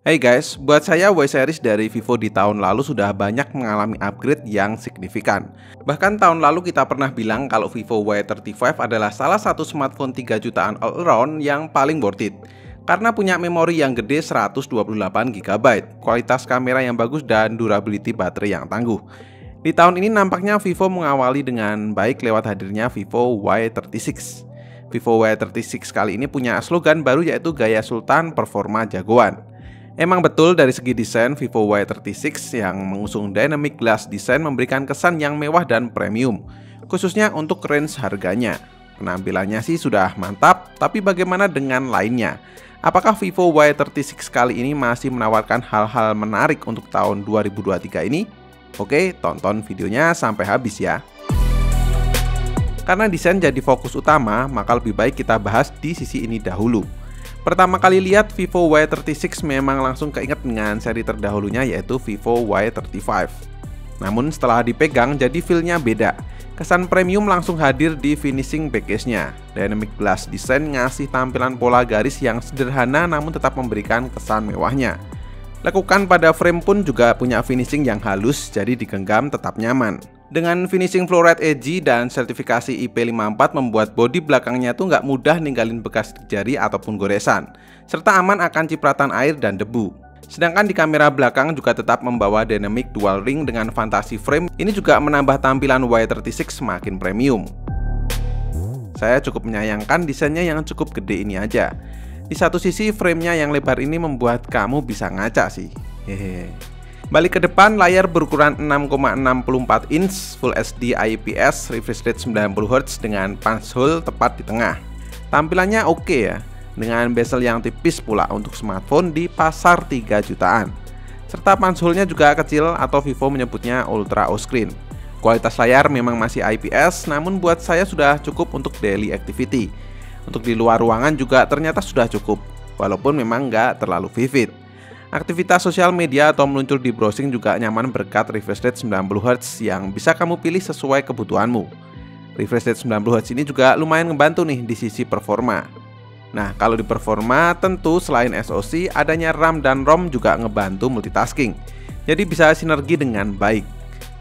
Hey guys, buat saya Y series dari Vivo di tahun lalu sudah banyak mengalami upgrade yang signifikan. Bahkan tahun lalu kita pernah bilang kalau Vivo Y35 adalah salah satu smartphone 3 jutaan all around yang paling worth it. Karena punya memori yang gede 128GB, kualitas kamera yang bagus dan durability baterai yang tangguh. Di tahun ini nampaknya Vivo mengawali dengan baik lewat hadirnya Vivo Y36. Vivo Y36 kali ini punya slogan baru yaitu gaya sultan performa jagoan. Emang betul dari segi desain Vivo Y36 yang mengusung dynamic glass design memberikan kesan yang mewah dan premium, khususnya untuk range harganya. Penampilannya sih sudah mantap, tapi bagaimana dengan lainnya? Apakah Vivo Y36 kali ini masih menawarkan hal-hal menarik untuk tahun 2023 ini? Oke, tonton videonya sampai habis ya. Karena desain jadi fokus utama, maka lebih baik kita bahas di sisi ini dahulu. Pertama kali lihat Vivo Y36 memang langsung keinget dengan seri terdahulunya yaitu Vivo Y35. Namun setelah dipegang jadi feel-nya beda. Kesan premium langsung hadir di finishing backcase-nya. Dynamic glass design ngasih tampilan pola garis yang sederhana namun tetap memberikan kesan mewahnya. Lekukan pada frame pun juga punya finishing yang halus jadi digenggam tetap nyaman. Dengan finishing fluorite edgy dan sertifikasi IP54 membuat bodi belakangnya tuh nggak mudah ninggalin bekas jari ataupun goresan, serta aman akan cipratan air dan debu. Sedangkan di kamera belakang juga tetap membawa dynamic dual ring dengan fantasy frame. Ini juga menambah tampilan Y36 semakin premium. Saya cukup menyayangkan desainnya yang cukup gede ini aja. Di satu sisi framenya yang lebar ini membuat kamu bisa ngaca sih. Hehehe. Balik ke depan, layar berukuran 6,64 inch Full HD IPS refresh rate 90Hz dengan punch hole tepat di tengah. Tampilannya oke ya, dengan bezel yang tipis pula untuk smartphone di pasar 3 jutaan. Serta punch hole-nya juga kecil atau Vivo menyebutnya Ultra O-Screen. Kualitas layar memang masih IPS, namun buat saya sudah cukup untuk daily activity. Untuk di luar ruangan juga ternyata sudah cukup, walaupun memang nggak terlalu vivid. Aktivitas sosial media atau meluncur di browsing juga nyaman berkat refresh rate 90Hz yang bisa kamu pilih sesuai kebutuhanmu. Refresh rate 90Hz ini juga lumayan ngebantu nih di sisi performa. Nah, kalau di performa tentu selain SoC, adanya RAM dan ROM juga ngebantu multitasking. Jadi bisa sinergi dengan baik.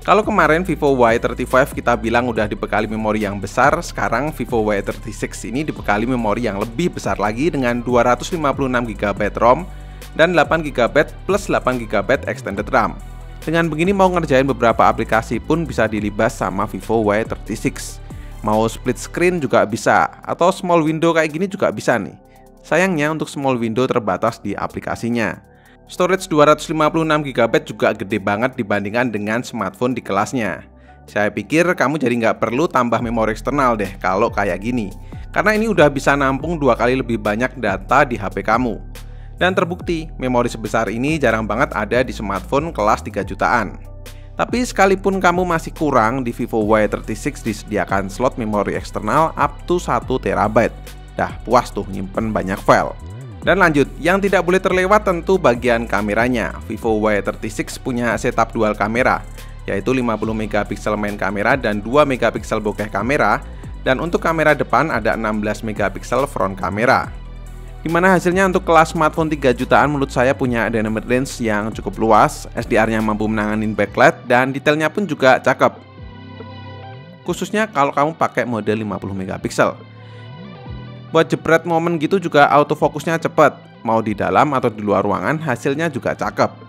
Kalau kemarin Vivo Y35 kita bilang udah dibekali memori yang besar, sekarang Vivo Y36 ini dibekali memori yang lebih besar lagi dengan 256GB ROM dan 8GB plus 8GB extended RAM. Dengan begini mau ngerjain beberapa aplikasi pun bisa dilibas sama Vivo Y36. Mau split screen juga bisa, atau small window kayak gini juga bisa nih. Sayangnya untuk small window terbatas di aplikasinya. Storage 256GB juga gede banget dibandingkan dengan smartphone di kelasnya. Saya pikir kamu jadi nggak perlu tambah memori eksternal deh kalau kayak gini. Karena ini udah bisa nampung 2 kali lebih banyak data di HP kamu. Dan terbukti, memori sebesar ini jarang banget ada di smartphone kelas 3 jutaan. Tapi sekalipun kamu masih kurang, di Vivo Y36 disediakan slot memori eksternal up to 1TB. Dah puas tuh nyimpen banyak file. Dan lanjut, yang tidak boleh terlewat tentu bagian kameranya. Vivo Y36 punya setup dual kamera, yaitu 50MP main kamera dan 2MP bokeh kamera. Dan untuk kamera depan ada 16MP front kamera. Dimana hasilnya untuk kelas smartphone 3 jutaan menurut saya punya dynamic range yang cukup luas, SDR-nya mampu menanganin backlight, dan detailnya pun juga cakep. Khususnya kalau kamu pakai mode 50MP. Buat jepret momen gitu juga autofokusnya cepet, mau di dalam atau di luar ruangan hasilnya juga cakep.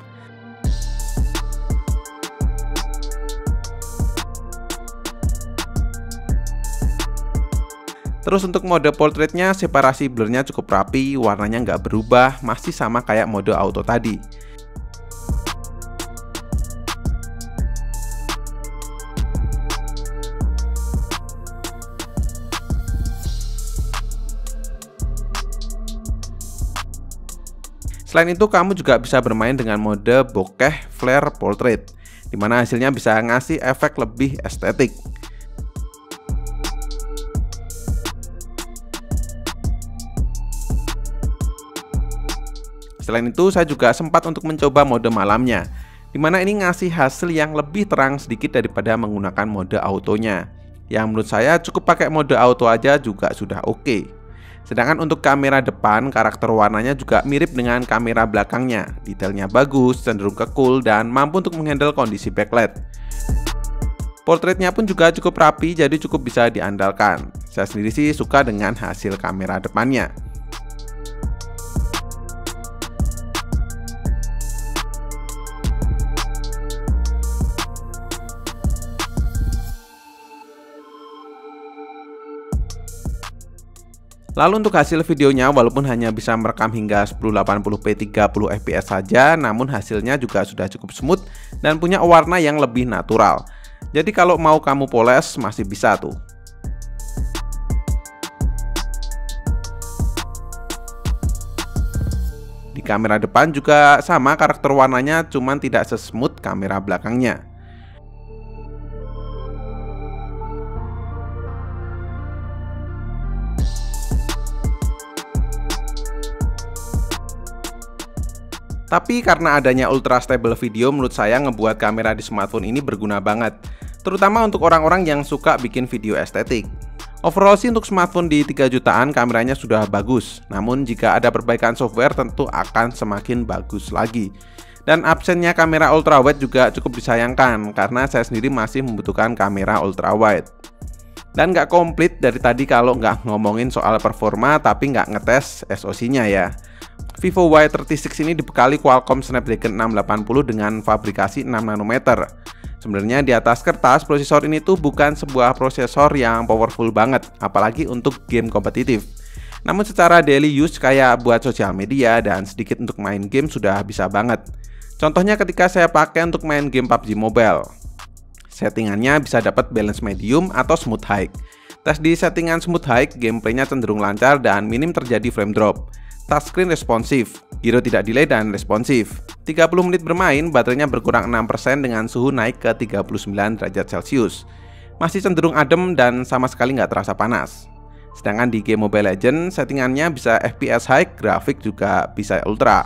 Terus untuk mode portraitnya, separasi blurnya cukup rapi, warnanya nggak berubah, masih sama kayak mode auto tadi. Selain itu kamu juga bisa bermain dengan mode bokeh flare portrait, dimana hasilnya bisa ngasih efek lebih estetik. Selain itu, saya juga sempat untuk mencoba mode malamnya, dimana ini ngasih hasil yang lebih terang sedikit daripada menggunakan mode autonya. Yang menurut saya cukup pakai mode auto aja juga sudah oke. Sedangkan untuk kamera depan, karakter warnanya juga mirip dengan kamera belakangnya. Detailnya bagus, cenderung ke cool, dan mampu untuk menghandle kondisi backlight. Portraitnya pun juga cukup rapi, jadi cukup bisa diandalkan. Saya sendiri sih suka dengan hasil kamera depannya. Lalu untuk hasil videonya, walaupun hanya bisa merekam hingga 1080p 30 fps saja, namun hasilnya juga sudah cukup smooth dan punya warna yang lebih natural. Jadi kalau mau kamu poles masih bisa tuh. Di kamera depan juga sama, karakter warnanya cuman tidak sesmooth kamera belakangnya. Tapi karena adanya ultra stable video, menurut saya ngebuat kamera di smartphone ini berguna banget, terutama untuk orang-orang yang suka bikin video estetik. Overall sih untuk smartphone di 3 jutaan kameranya sudah bagus, namun jika ada perbaikan software tentu akan semakin bagus lagi. Dan absennya kamera ultrawide juga cukup disayangkan, karena saya sendiri masih membutuhkan kamera ultrawide. Dan nggak komplit dari tadi kalau nggak ngomongin soal performa tapi nggak ngetes SoC-nya ya. Vivo Y36 ini dibekali Qualcomm Snapdragon 680 dengan fabrikasi 6 nanometer. Sebenarnya di atas kertas, prosesor ini tuh bukan sebuah prosesor yang powerful banget, apalagi untuk game kompetitif. Namun secara daily use kayak buat sosial media dan sedikit untuk main game sudah bisa banget. Contohnya ketika saya pakai untuk main game PUBG Mobile. Settingannya bisa dapat balance medium atau smooth high. Tes di settingan smooth high, gameplaynya cenderung lancar dan minim terjadi frame drop. Touchscreen responsif, gyro tidak delay dan responsif. 30 menit bermain, baterainya berkurang 6% dengan suhu naik ke 39 derajat Celcius. Masih cenderung adem dan sama sekali nggak terasa panas. Sedangkan di game Mobile Legends, settingannya bisa FPS high, grafik juga bisa ultra.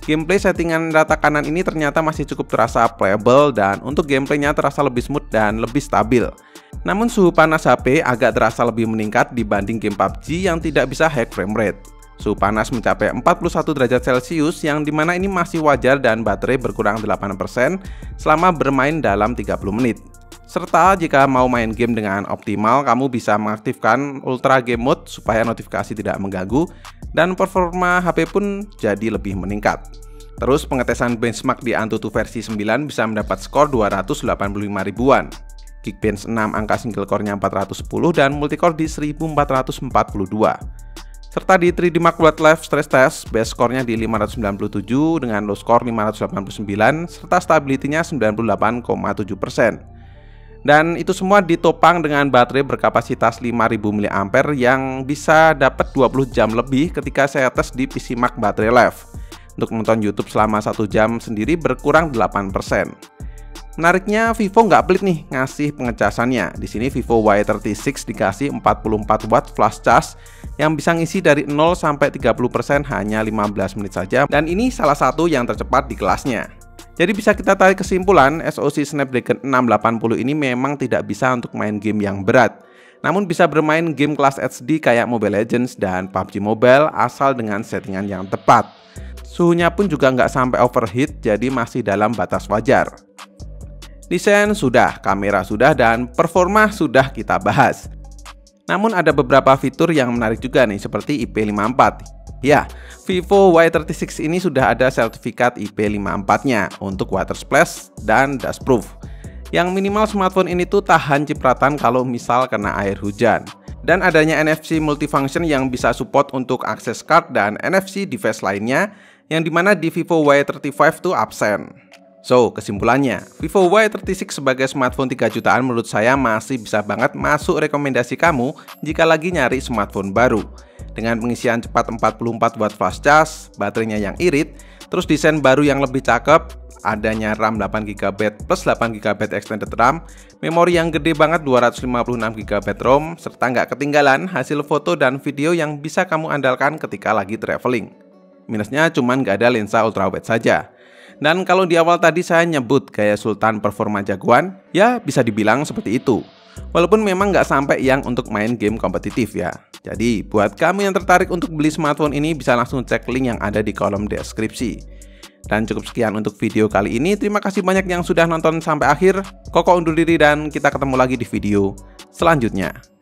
Gameplay settingan rata kanan ini ternyata masih cukup terasa playable dan untuk gameplaynya terasa lebih smooth dan lebih stabil. Namun suhu panas HP agak terasa lebih meningkat dibanding game PUBG yang tidak bisa high frame rate. Suhu panas mencapai 41 derajat Celcius yang dimana ini masih wajar dan baterai berkurang 8% selama bermain dalam 30 menit. Serta jika mau main game dengan optimal, kamu bisa mengaktifkan Ultra Game Mode supaya notifikasi tidak mengganggu dan performa HP pun jadi lebih meningkat. Terus pengetesan benchmark di Antutu versi 9 bisa mendapat skor 285 ribuan. Geekbench 6 angka single core-nya 410 dan multicore di 1442. Serta di 3D Mark Watt Live Stress Test, base score-nya di 597 dengan low score 589 serta stability-nya 98,7%. Dan itu semua ditopang dengan baterai berkapasitas 5000 mAh yang bisa dapat 20 jam lebih ketika saya tes di PC Mark Battery Life. Untuk menonton YouTube selama 1 jam sendiri berkurang 8%. Menariknya, Vivo nggak pelit nih ngasih pengecasannya. Di sini Vivo Y36 dikasih 44 watt flash charge yang bisa ngisi dari 0 sampai 30% hanya 15 menit saja, dan ini salah satu yang tercepat di kelasnya. Jadi bisa kita tarik kesimpulan, SoC Snapdragon 680 ini memang tidak bisa untuk main game yang berat. Namun bisa bermain game kelas HD kayak Mobile Legends dan PUBG Mobile asal dengan settingan yang tepat. Suhunya pun juga nggak sampai overheat, jadi masih dalam batas wajar. Desain sudah, kamera sudah, dan performa sudah kita bahas. Namun ada beberapa fitur yang menarik juga nih, seperti IP54. Ya, Vivo Y36 ini sudah ada sertifikat IP54-nya untuk water splash dan dustproof. Yang minimal smartphone ini tuh tahan cipratan kalau misal kena air hujan. Dan adanya NFC multifunction yang bisa support untuk akses card dan NFC device lainnya, yang dimana di Vivo Y35 tuh absen. So, kesimpulannya, Vivo Y36 sebagai smartphone 3 jutaan menurut saya masih bisa banget masuk rekomendasi kamu jika lagi nyari smartphone baru. Dengan pengisian cepat 44 watt flash charge, baterainya yang irit, terus desain baru yang lebih cakep, adanya RAM 8GB plus 8GB extended RAM, memori yang gede banget 256GB ROM, serta nggak ketinggalan hasil foto dan video yang bisa kamu andalkan ketika lagi traveling. Minusnya cuman nggak ada lensa ultrawide saja. Dan kalau di awal tadi saya nyebut gaya Sultan performa jagoan, ya bisa dibilang seperti itu. Walaupun memang nggak sampai yang untuk main game kompetitif ya. Jadi buat kamu yang tertarik untuk beli smartphone ini bisa langsung cek link yang ada di kolom deskripsi. Dan cukup sekian untuk video kali ini. Terima kasih banyak yang sudah nonton sampai akhir. Koko undur diri dan kita ketemu lagi di video selanjutnya.